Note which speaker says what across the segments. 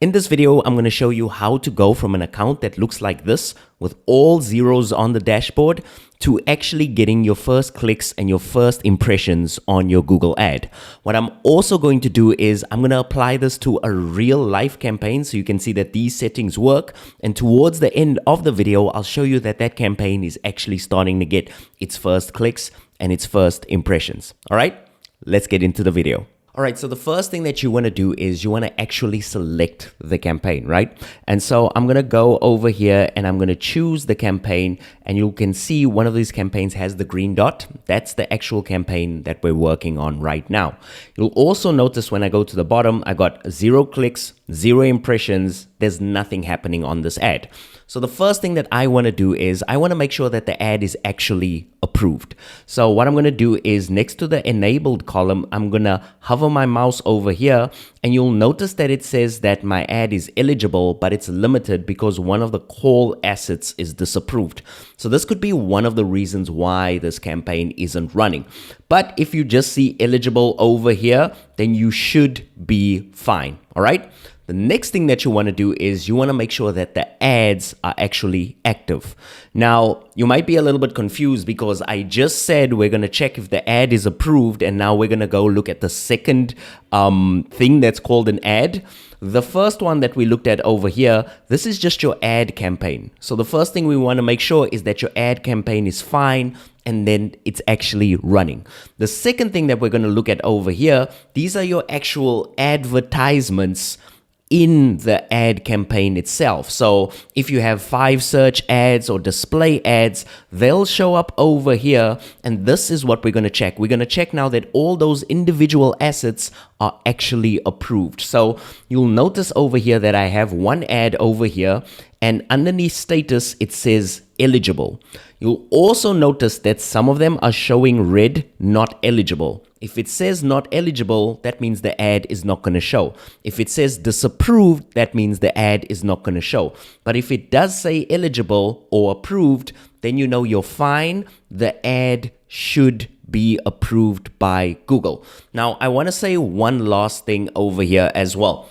Speaker 1: In this video, I'm going to show you how to go from an account that looks like this with all zeros on the dashboard to actually getting your first clicks and your first impressions on your Google ad. What I'm also going to do is I'm going to apply this to a real life campaign so you can see that these settings work. And towards the end of the video, I'll show you that that campaign is actually starting to get its first clicks and its first impressions. All right, let's get into the video. All right, so the first thing that you want to do is you want to actually select the campaign, right? And so I'm going to go over here and I'm going to choose the campaign, and you can see one of these campaigns has the green dot. That's the actual campaign that we're working on right now. You'll also notice when I go to the bottom, I got 0 clicks, 0 impressions. There's nothing happening on this ad. So the first thing that I want to do is I want to make sure that the ad is actually approved. So what I'm going to do is next to the enabled column, I'm going to hover my mouse over here, and you'll notice that it says that my ad is eligible, but it's limited because one of the call assets is disapproved. So this could be one of the reasons why this campaign isn't running. But if you just see eligible over here, then you should be fine. All right. The next thing that you want to do is you want to make sure that the ads are actually active. Now, you might be a little bit confused because I just said we're going to check if the ad is approved, and now we're going to go look at the second thing that's called an ad. The first one that we looked at over here, this is just your ad campaign. So the first thing we want to make sure is that your ad campaign is fine and then it's actually running. The second thing that we're going to look at over here, these are your actual advertisements in the ad campaign itself. So if you have 5 search ads or display ads, they'll show up over here, and this is what we're going to check. We're going to check now that all those individual assets are actually approved. So you'll notice over here that I have one ad over here, and underneath status it says eligible. You'll also notice that some of them are showing red, not eligible. If it says not eligible, that means the ad is not going to show. If it says disapproved, that means the ad is not going to show. But if it does say eligible or approved, then you know you're fine. The ad should be approved by Google. Now, I want to say one last thing over here as well.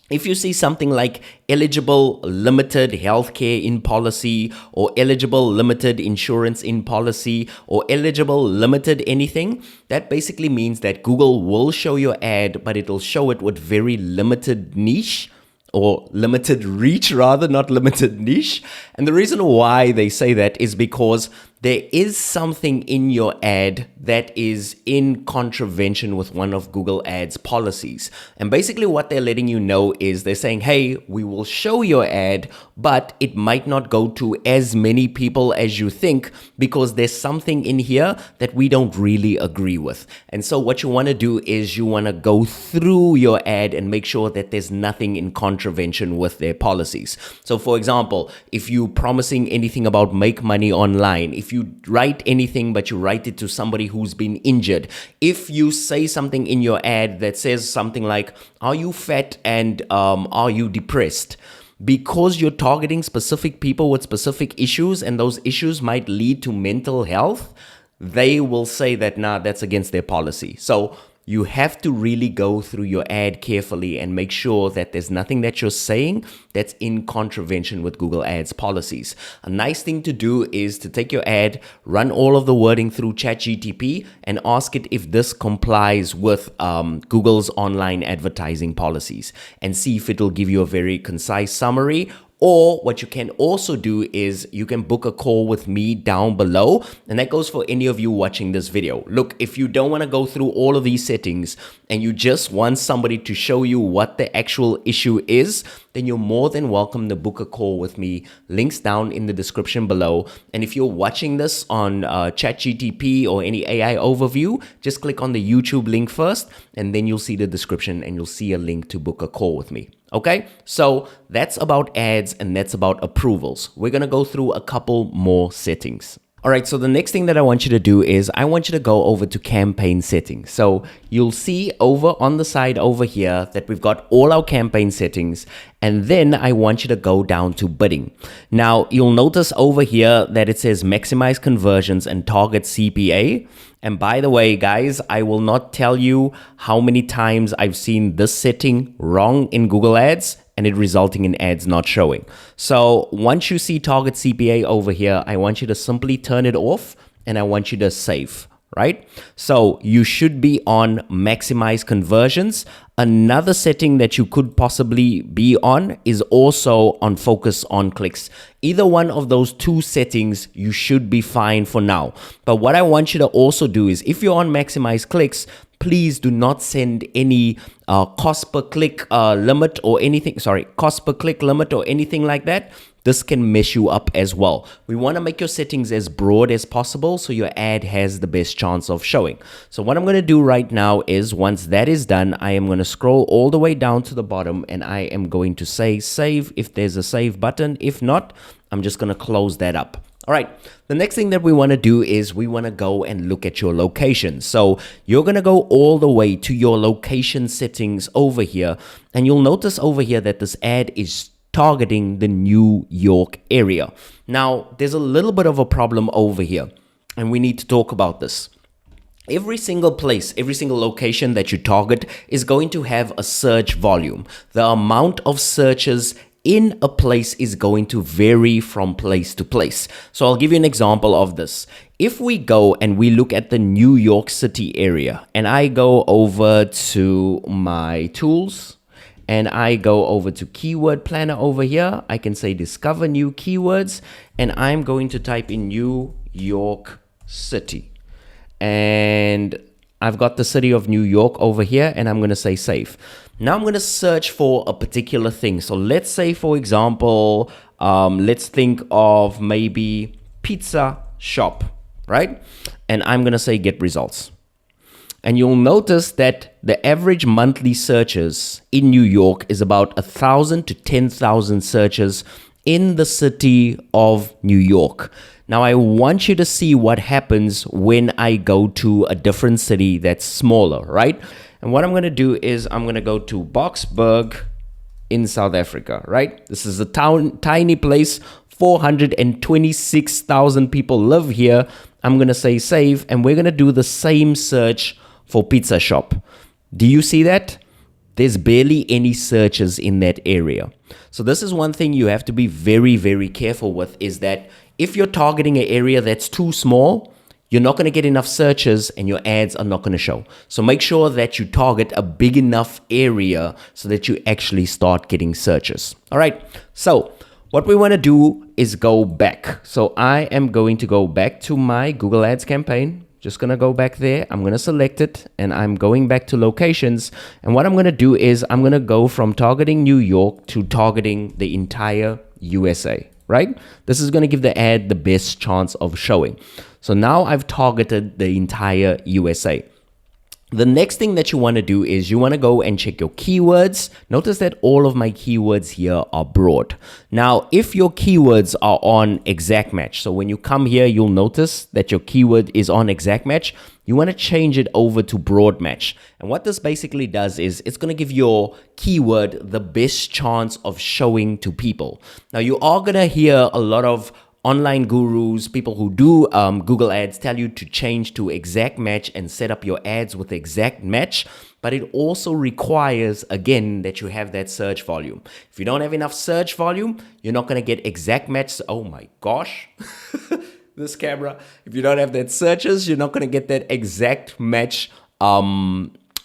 Speaker 1: If you see something like eligible limited healthcare in policy, or eligible limited insurance in policy, or eligible limited anything, that basically means that Google will show your ad, but it'll show it with very limited niche, or limited reach rather, not limited niche. And the reason why they say that is because there is something in your ad that is in contravention with one of Google Ads policies. And basically what they're letting you know is they're saying, hey, we will show your ad, but it might not go to as many people as you think because there's something in here that we don't really agree with. And so what you want to do is you want to go through your ad and make sure that there's nothing in contravention with their policies. So for example, if you're promising anything about make money online, if you write anything but you write it to somebody who's been injured, if you say something in your ad that says something like, are you fat and are you depressed? Because you're targeting specific people with specific issues, and those issues might lead to mental health, they will say that, nah, that's against their policy. So you have to really go through your ad carefully and make sure that there's nothing that you're saying that's in contravention with Google Ads policies. A nice thing to do is to take your ad, run all of the wording through ChatGPT, and ask it if this complies with Google's online advertising policies, and see if it'll give you a very concise summary. Or what you can also do is you can book a call with me down below, and that goes for any of you watching this video. Look, if you don't want to go through all of these settings and you just want somebody to show you what the actual issue is, then you're more than welcome to book a call with me. Links down in the description below. And if you're watching this on ChatGPT or any AI overview, just click on the YouTube link first, and then you'll see the description and you'll see a link to book a call with me. Okay, so that's about ads and that's about approvals. We're going to go through a couple more settings. All right, so the next thing that I want you to do is I want you to go over to campaign settings. So you'll see over on the side over here that we've got all our campaign settings, and then I want you to go down to bidding. Now you'll notice over here that it says maximize conversions and target CPA. And by the way, guys, I will not tell you how many times I've seen this setting wrong in Google Ads, and it resulting in ads not showing. So once you see target CPA over here, I want you to simply turn it off and I want you to save. Right? So you should be on maximize conversions. Another setting that you could possibly be on is also on focus on clicks. Either one of those two settings, you should be fine for now. But what I want you to also do is if you're on maximize clicks, please do not send any cost per click limit or anything. Sorry, cost per click limit or anything like that. This can mess you up as well. We want to make your settings as broad as possible so your ad has the best chance of showing. So what I'm going to do right now is once that is done, I am going to scroll all the way down to the bottom and I am going to say save if there's a save button. If not, I'm just going to close that up. All right, the next thing that we want to do is we want to go and look at your location. So you're going to go all the way to your location settings over here. And you'll notice over here that this ad is targeting the New York area. Now, there's a little bit of a problem over here, and we need to talk about this. Every single place, every single location that you target is going to have a search volume. The amount of searches in a place is going to vary from place to place. So I'll give you an example of this. If we go and we look at the New York City area, and I go over to my tools, and I go over to keyword planner over here, I can say discover new keywords, and I'm going to type in New York City. And I've got the city of New York over here, and I'm going to say save. Now I'm going to search for a particular thing. So let's say, for example, let's think of maybe pizza shop, right? And I'm going to say get results. And you'll notice that the average monthly searches in New York is about 1,000 to 10,000 searches in the city of New York. Now, I want you to see what happens when I go to a different city that's smaller, right? And what I'm going to do is I'm going to go to Boksburg in South Africa, right? This is a tiny place. 426,000 people live here. I'm going to say save, and we're going to do the same search for pizza shop. Do you see that? There's barely any searches in that area. So this is one thing you have to be very, very careful with, is that if you're targeting an area that's too small, you're not going to get enough searches and your ads are not going to show. So make sure that you target a big enough area so that you actually start getting searches. All right. So what we want to do is go back. So I am going to go back to my Google Ads campaign. Just going to go back there. I'm going to select it and I'm going back to locations. And what I'm going to do is I'm going to go from targeting New York to targeting the entire USA, right? This is going to give the ad the best chance of showing. So now I've targeted the entire USA. The next thing that you want to do is you want to go and check your keywords. Notice that all of my keywords here are broad. Now, if your keywords are on exact match, so when you come here, you'll notice that your keyword is on exact match. You want to change it over to broad match. And what this basically does is it's going to give your keyword the best chance of showing to people. Now, you are going to hear a lot of online gurus, people who do Google Ads tell you to change to exact match and set up your ads with exact match. But it also requires, again, that you have that search volume. If you don't have enough search volume, you're not going to get exact match. Oh my gosh, this camera. If you don't have that searches, you're not going to get that exact match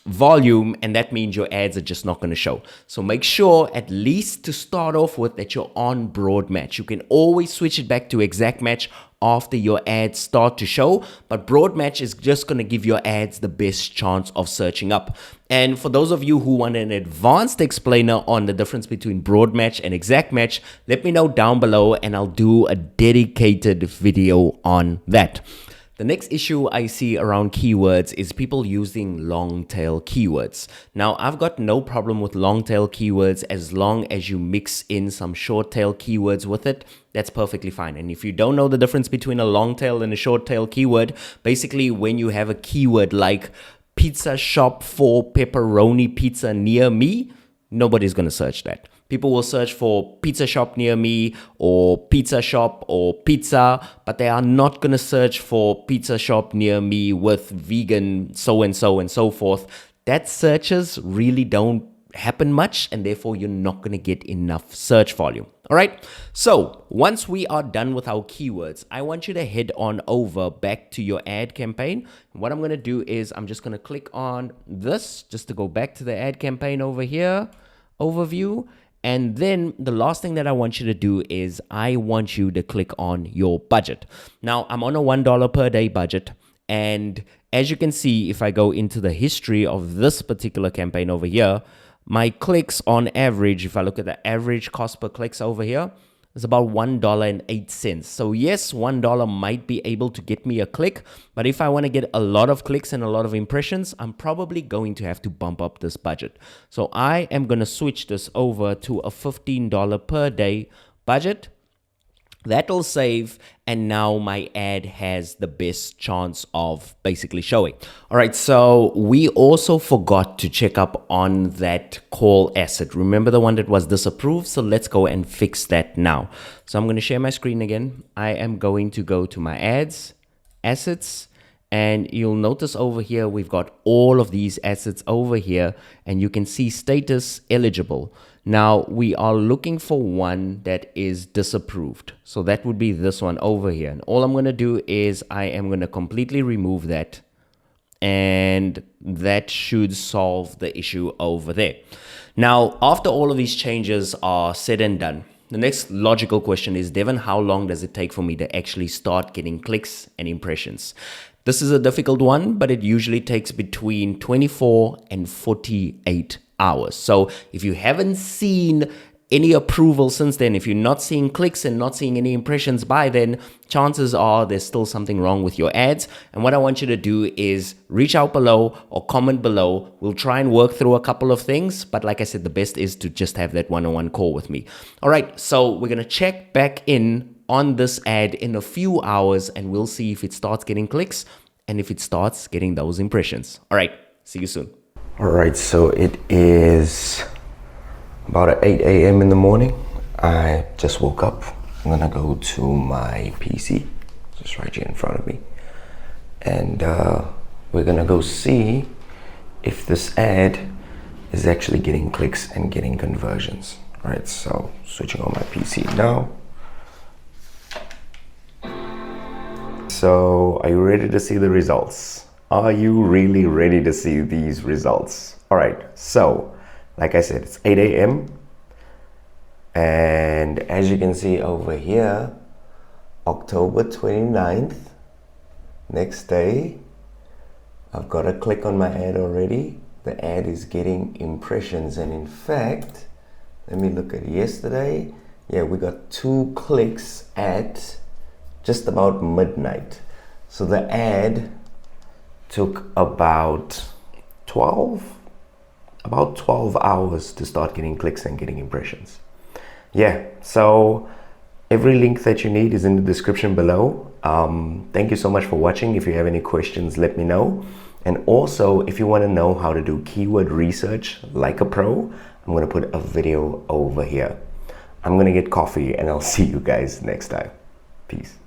Speaker 1: volume, and that means your ads are just not going to show. So make sure, at least to start off with, that you're on broad match. You can always switch it back to exact match after your ads start to show, but broad match is just going to give your ads the best chance of searching up. And for those of you who want an advanced explainer on the difference between broad match and exact match, let me know down below and I'll do a dedicated video on that. The next issue I see around keywords is people using long tail keywords. Now, I've got no problem with long tail keywords as long as you mix in some short tail keywords with it. That's perfectly fine. And if you don't know the difference between a long tail and a short tail keyword, basically when you have a keyword like pizza shop for pepperoni pizza near me, nobody's going to search that. People will search for pizza shop near me or pizza shop or pizza, but they are not going to search for pizza shop near me with vegan so-and-so and so forth. That searches really don't happen much, and therefore you're not going to get enough search volume. All right. So once we are done with our keywords, I want you to head on over back to your ad campaign. What I'm going to do is I'm just going to click on this just to go back to the ad campaign over here, overview. And then the last thing that I want you to do is I want you to click on your budget. Now I'm on a $1 per day budget. And as you can see, if I go into the history of this particular campaign over here, my clicks on average, if I look at the average cost per clicks over here, is about $1.08. So yes, $1 might be able to get me a click, but if I want to get a lot of clicks and a lot of impressions, I'm probably going to have to bump up this budget. So I am going to switch this over to a $15 per day budget. That'll save, and now my ad has the best chance of basically showing. All right, so we also forgot to check up on that call asset. Remember the one that was disapproved? So let's go and fix that now. So I'm going to share my screen again. I am going to go to my ads, assets, and you'll notice over here, we've got all of these assets over here, and you can see status eligible. Now we are looking for one that is disapproved. So that would be this one over here. And all I'm going to do is I am going to completely remove that. And that should solve the issue over there. Now, after all of these changes are said and done, the next logical question is, Devin, how long does it take for me to actually start getting clicks and impressions? This is a difficult one, but it usually takes between 24 and 48 hours. So if you haven't seen any approval since then, if you're not seeing clicks and not seeing any impressions by then, chances are there's still something wrong with your ads. And what I want you to do is reach out below or comment below. We'll try and work through a couple of things. But like I said, the best is to just have that one-on-one call with me. All right, so we're going to check back in on this ad in a few hours, and we'll see if it starts getting clicks and if it starts getting those impressions. All right, see you soon.
Speaker 2: All right, so it is about 8 a.m. in the morning. I just woke up. I'm gonna go to my PC, just right here in front of me. And we're gonna go see if this ad is actually getting clicks and getting conversions. All right, so switching on my PC now. So are you ready to see the results? Are you really ready to see these results? All right, so like I said, it's 8 a.m. And as you can see over here, October 29th, next day, I've got a click on my ad already. The ad is getting impressions. And in fact, let me look at yesterday. Yeah, we got 2 clicks at just about midnight. So the ad took about 12 hours to start getting clicks and getting impressions. Yeah, so every link that you need is in the description below. Thank you so much for watching. If you have any questions, let me know. And also, if you want to know how to do keyword research like a pro, I'm going to put a video over here. I'm going to get coffee and I'll see you guys next time. Peace.